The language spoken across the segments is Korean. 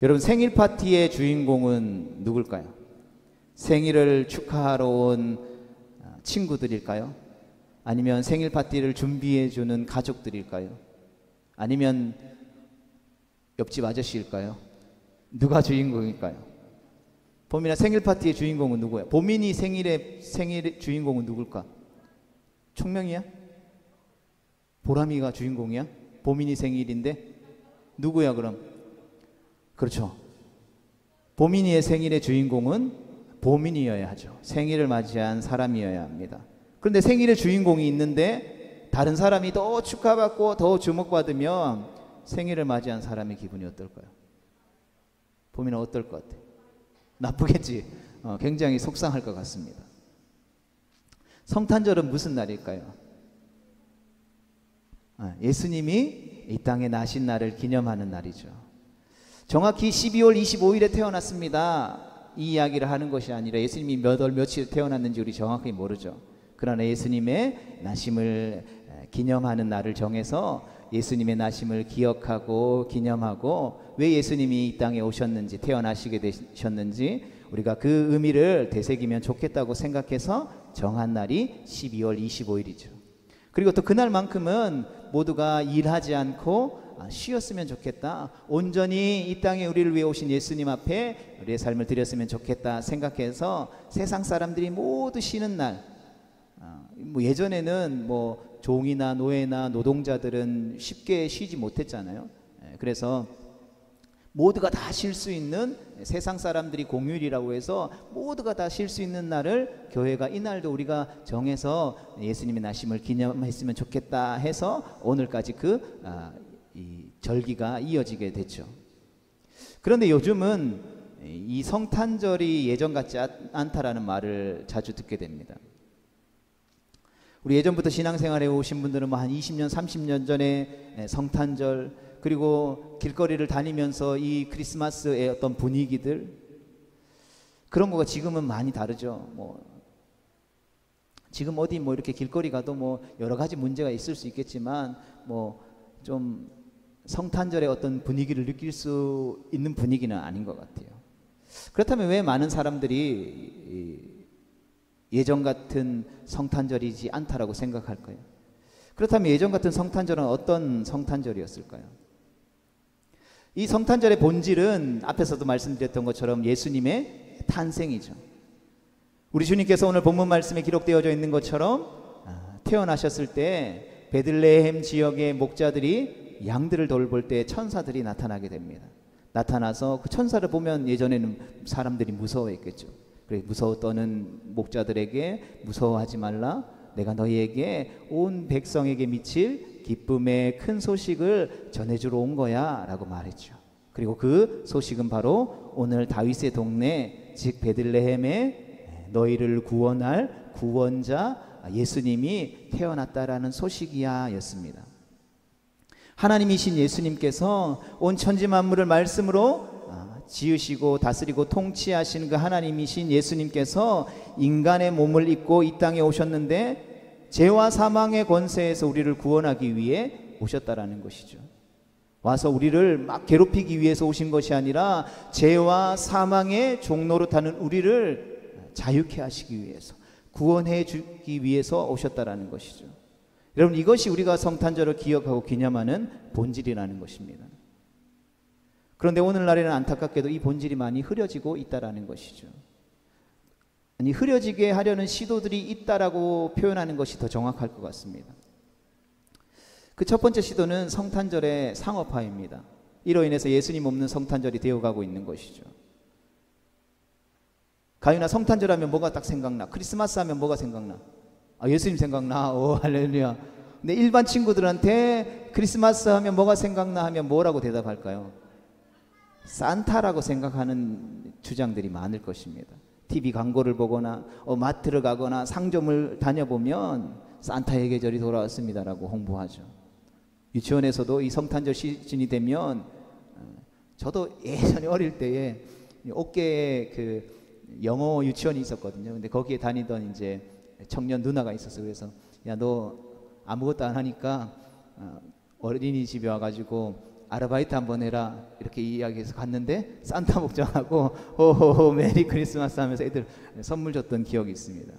여러분, 생일 파티의 주인공은 누굴까요? 생일을 축하하러 온 친구들일까요? 아니면 생일 파티를 준비해 주는 가족들일까요? 아니면 옆집 아저씨일까요? 누가 주인공일까요? 보민아, 생일 파티의 주인공은 누구야? 보민이 생일의 주인공은 누굴까? 총명이야? 보람이가 주인공이야? 보민이 생일인데 누구야 그럼? 그렇죠. 보민이의 생일의 주인공은 보민이어야 하죠. 생일을 맞이한 사람이어야 합니다. 그런데 생일의 주인공이 있는데 다른 사람이 더 축하받고 더 주목받으면 생일을 맞이한 사람의 기분이 어떨까요? 보민은 어떨 것 같아? 나쁘겠지. 굉장히 속상할 것 같습니다. 성탄절은 무슨 날일까요? 예수님이 이 땅에 나신 날을 기념하는 날이죠. 정확히 12월 25일에 태어났습니다. 이 이야기를 하는 것이 아니라 예수님이 몇 월 며칠 태어났는지 우리 정확히 모르죠. 그러나 예수님의 나심을 기념하는 날을 정해서 예수님의 나심을 기억하고 기념하고 왜 예수님이 이 땅에 오셨는지, 태어나시게 되셨는지 우리가 그 의미를 되새기면 좋겠다고 생각해서 정한 날이 12월 25일이죠. 그리고 또 그날만큼은 모두가 일하지 않고 쉬었으면 좋겠다. 온전히 이 땅에 우리를 위해 오신 예수님 앞에 우리의 삶을 드렸으면 좋겠다 생각해서 세상 사람들이 모두 쉬는 날, 예전에는 종이나 노예나 노동자들은 쉽게 쉬지 못했잖아요. 그래서 모두가 다 쉴 수 있는, 세상 사람들이 공휴일이라고 해서 모두가 다 쉴 수 있는 날을 교회가 이날도 우리가 정해서 예수님의 나심을 기념했으면 좋겠다 해서 오늘까지 이 절기가 이어지게 됐죠. 그런데 요즘은 이 성탄절이 예전 같지 않다라는 말을 자주 듣게 됩니다. 우리 예전부터 신앙생활에 오신 분들은 한 20년, 30년 전에 성탄절, 그리고 길거리를 다니면서 이 크리스마스의 어떤 분위기들, 그런 거가 지금은 많이 다르죠. 지금 어디 이렇게 길거리 가도 여러 가지 문제가 있을 수 있겠지만 좀 성탄절의 어떤 분위기를 느낄 수 있는 분위기는 아닌 것 같아요. 그렇다면 왜 많은 사람들이 예전 같은 성탄절이지 않다라고 생각할까요? 그렇다면 예전 같은 성탄절은 어떤 성탄절이었을까요? 이 성탄절의 본질은 앞에서도 말씀드렸던 것처럼 예수님의 탄생이죠. 우리 주님께서 오늘 본문 말씀에 기록되어져 있는 것처럼 태어나셨을 때 베들레헴 지역의 목자들이 양들을 돌볼 때 천사들이 나타나게 됩니다. 나타나서 그 천사를 보면 예전에는 사람들이 무서워했겠죠. 그래, 무서워 떠는 목자들에게 무서워하지 말라, 내가 너희에게 온 백성에게 미칠 기쁨의 큰 소식을 전해주러 온 거야 라고 말했죠. 그리고 그 소식은 바로 오늘 다윗의 동네, 즉 베들레헴에 너희를 구원할 구원자 예수님이 태어났다라는 소식이야 였습니다. 하나님이신 예수님께서 온 천지 만물을 말씀으로 지으시고 다스리고 통치하신 그 하나님이신 예수님께서 인간의 몸을 입고 이 땅에 오셨는데 죄와 사망의 권세에서 우리를 구원하기 위해 오셨다라는 것이죠. 와서 우리를 막 괴롭히기 위해서 오신 것이 아니라 죄와 사망의 종노릇하는 우리를 자유케 하시기 위해서, 구원해 주기 위해서 오셨다라는 것이죠. 여러분, 이것이 우리가 성탄절을 기억하고 기념하는 본질이라는 것입니다. 그런데 오늘날에는 안타깝게도 이 본질이 많이 흐려지고 있다라는 것이죠. 아니, 흐려지게 하려는 시도들이 있다라고 표현하는 것이 더 정확할 것 같습니다. 그 첫 번째 시도는 성탄절의 상업화입니다. 이로 인해서 예수님 없는 성탄절이 되어가고 있는 것이죠. 가윤아, 성탄절 하면 뭐가 딱 생각나? 크리스마스 하면 뭐가 생각나? 예수님 생각나. 오, 할렐루야. 근데 일반 친구들한테 크리스마스 하면 뭐가 생각나 하면 뭐라고 대답할까요? 산타라고 생각하는 주장들이 많을 것입니다. TV 광고를 보거나 마트를 가거나 상점을 다녀보면 산타의 계절이 돌아왔습니다라고 홍보하죠. 유치원에서도 이 성탄절 시즌이 되면, 저도 예전에 어릴 때에 옥계에 그 영어 유치원이 있었거든요. 근데 거기에 다니던 이제 청년 누나가 있었어요. 그래서 야, 너 아무것도 안 하니까 어린이집에 와가지고 아르바이트 한번 해라 이렇게 이야기해서 갔는데 산타 복장하고 호호호 메리 크리스마스 하면서 애들 선물 줬던 기억이 있습니다.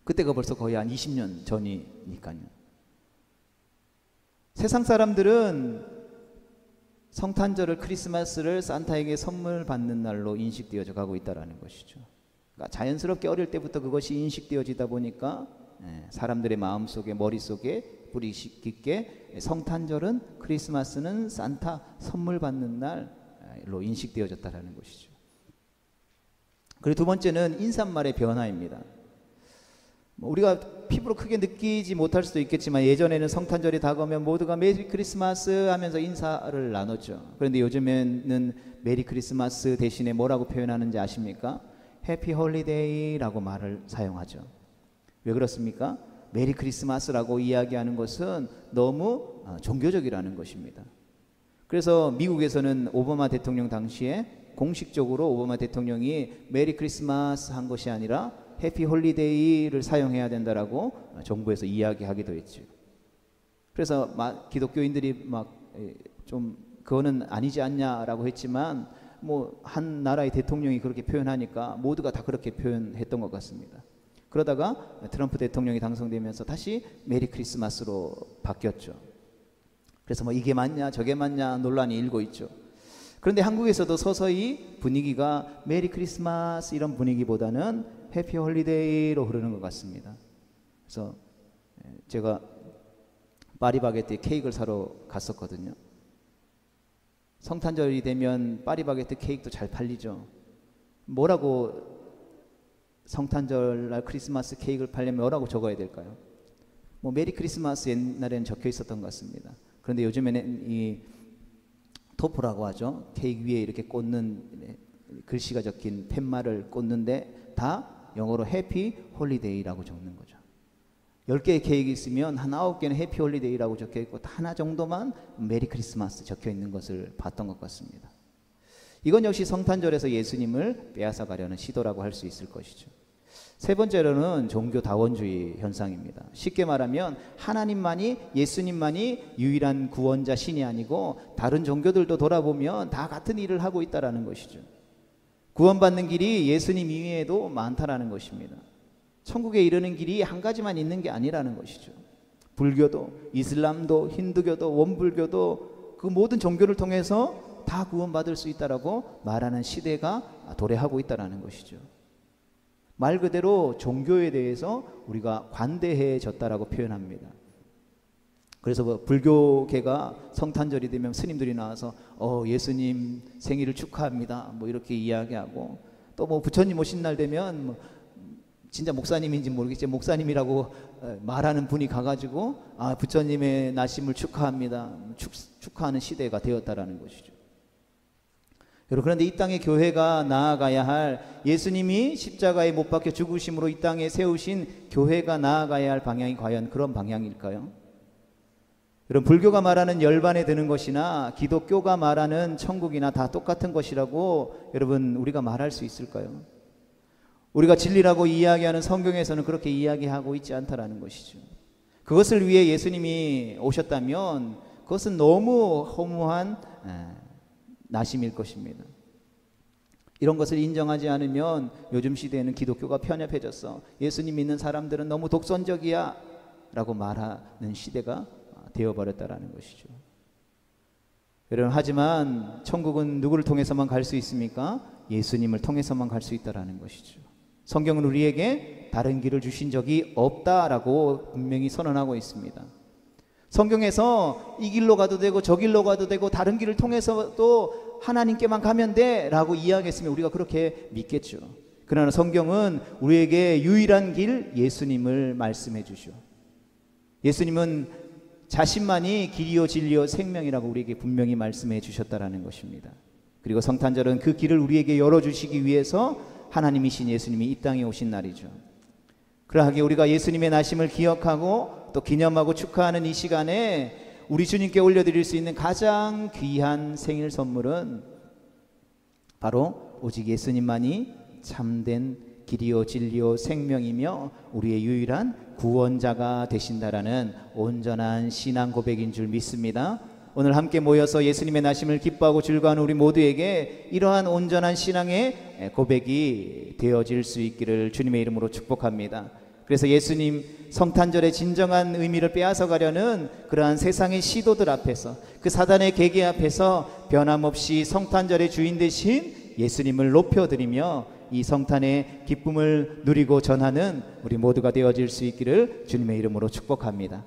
그때가 벌써 거의 한 20년 전이니까요. 세상 사람들은 성탄절을, 크리스마스를 산타에게 선물 받는 날로 인식되어져 가고 있다는 것이죠. 그러니까 자연스럽게 어릴 때부터 그것이 인식되어지다 보니까 사람들의 마음속에, 머릿속에 뿌리 깊게 성탄절은, 크리스마스는 산타 선물 받는 날로 인식되어졌다는 것이죠. 그리고 두 번째는 인사말의 변화입니다. 우리가 피부로 크게 느끼지 못할 수도 있겠지만 예전에는 성탄절이 다가오면 모두가 메리 크리스마스 하면서 인사를 나눴죠. 그런데 요즘에는 메리 크리스마스 대신에 뭐라고 표현하는지 아십니까? 해피 홀리데이라고 말을 사용하죠. 왜 그렇습니까? 메리 크리스마스라고 이야기하는 것은 너무 종교적이라는 것입니다. 그래서 미국에서는 오바마 대통령 당시에 공식적으로 오바마 대통령이 메리 크리스마스 한 것이 아니라 해피 홀리데이를 사용해야 된다라고 정부에서 이야기하기도 했죠. 그래서 기독교인들이 좀 그거는 아니지 않냐라고 했지만 뭐 한 나라의 대통령이 그렇게 표현하니까 모두가 다 그렇게 표현했던 것 같습니다. 그러다가 트럼프 대통령이 당선되면서 다시 메리 크리스마스로 바뀌었죠. 그래서 뭐 이게 맞냐 저게 맞냐 논란이 일고 있죠. 그런데 한국에서도 서서히 분위기가 메리 크리스마스 이런 분위기보다는 해피 홀리데이로 흐르는 것 같습니다. 그래서 제가 파리바게뜨에 케이크를 사러 갔었거든요. 성탄절이 되면 파리바게뜨 케이크도 잘 팔리죠. 뭐라고 성탄절날 크리스마스 케이크를 팔려면 뭐라고 적어야 될까요? 뭐 메리 크리스마스 옛날에는 적혀 있었던 것 같습니다. 그런데 요즘에는 이 토프라고 하죠. 케이크 위에 이렇게 꽂는 글씨가 적힌 팻말을 꽂는데 다 영어로 해피 홀리데이라고 적는 거죠. 10개의 케이크 있으면 한 9개는 해피 홀리데이라고 적혀 있고 하나 정도만 메리 크리스마스 적혀 있는 것을 봤던 것 같습니다. 이건 역시 성탄절에서 예수님을 빼앗아 가려는 시도라고 할 수 있을 것이죠. 세 번째로는 종교다원주의 현상입니다. 쉽게 말하면 하나님만이, 예수님만이 유일한 구원자 신이 아니고 다른 종교들도 돌아보면 다 같은 일을 하고 있다는 것이죠. 구원받는 길이 예수님 이외에도 많다라는 것입니다. 천국에 이르는 길이 한 가지만 있는 게 아니라는 것이죠. 불교도, 이슬람도, 힌두교도, 원불교도 그 모든 종교를 통해서 다 구원받을 수 있다라고 말하는 시대가 도래하고 있다는 것이죠. 말 그대로 종교에 대해서 우리가 관대해졌다라고 표현합니다. 그래서 뭐 불교계가 성탄절이 되면 스님들이 나와서 예수님 생일을 축하합니다 뭐 이렇게 이야기하고, 또 뭐 부처님 오신 날 되면 뭐 진짜 목사님인지 모르겠지만 목사님이라고 말하는 분이 가가지고 부처님의 나심을 축하합니다 축하하는 시대가 되었다라는 것이죠. 여러분, 그런데 이 땅의 교회가 나아가야 할, 예수님이 십자가에 못 박혀 죽으심으로 이 땅에 세우신 교회가 나아가야 할 방향이 과연 그런 방향일까요? 여러분, 불교가 말하는 열반에 드는 것이나 기독교가 말하는 천국이나 다 똑같은 것이라고 여러분 우리가 말할 수 있을까요? 우리가 진리라고 이야기하는 성경에서는 그렇게 이야기하고 있지 않다라는 것이죠. 그것을 위해 예수님이 오셨다면 그것은 너무 허무한 나심일 것입니다. 이런 것을 인정하지 않으면 요즘 시대에는 기독교가 편협해졌어, 예수님 믿는 사람들은 너무 독선적이야 라고 말하는 시대가 되어버렸다라는 것이죠. 여러분, 하지만 천국은 누구를 통해서만 갈 수 있습니까? 예수님을 통해서만 갈 수 있다라는 것이죠. 성경은 우리에게 다른 길을 주신 적이 없다라고 분명히 선언하고 있습니다. 성경에서 이 길로 가도 되고 저 길로 가도 되고 다른 길을 통해서도 하나님께만 가면 돼 라고 이야기했으면 우리가 그렇게 믿겠죠. 그러나 성경은 우리에게 유일한 길 예수님을 말씀해 주죠. 예수님은 자신만이 길이요 진리요 생명이라고 우리에게 분명히 말씀해 주셨다라는 것입니다. 그리고 성탄절은 그 길을 우리에게 열어주시기 위해서 하나님이신 예수님이 이 땅에 오신 날이죠. 그러하게 우리가 예수님의 나심을 기억하고 또 기념하고 축하하는 이 시간에 우리 주님께 올려드릴 수 있는 가장 귀한 생일 선물은 바로 오직 예수님만이 참된 길이요 진리요 생명이며 우리의 유일한 구원자가 되신다라는 온전한 신앙 고백인 줄 믿습니다. 오늘 함께 모여서 예수님의 나심을 기뻐하고 즐거워하는 우리 모두에게 이러한 온전한 신앙의 고백이 되어질 수 있기를 주님의 이름으로 축복합니다. 그래서 예수님 성탄절의 진정한 의미를 빼앗아가려는 그러한 세상의 시도들 앞에서, 그 사단의 계계 앞에서 변함없이 성탄절의 주인 되신 예수님을 높여드리며 이 성탄의 기쁨을 누리고 전하는 우리 모두가 되어질 수 있기를 주님의 이름으로 축복합니다.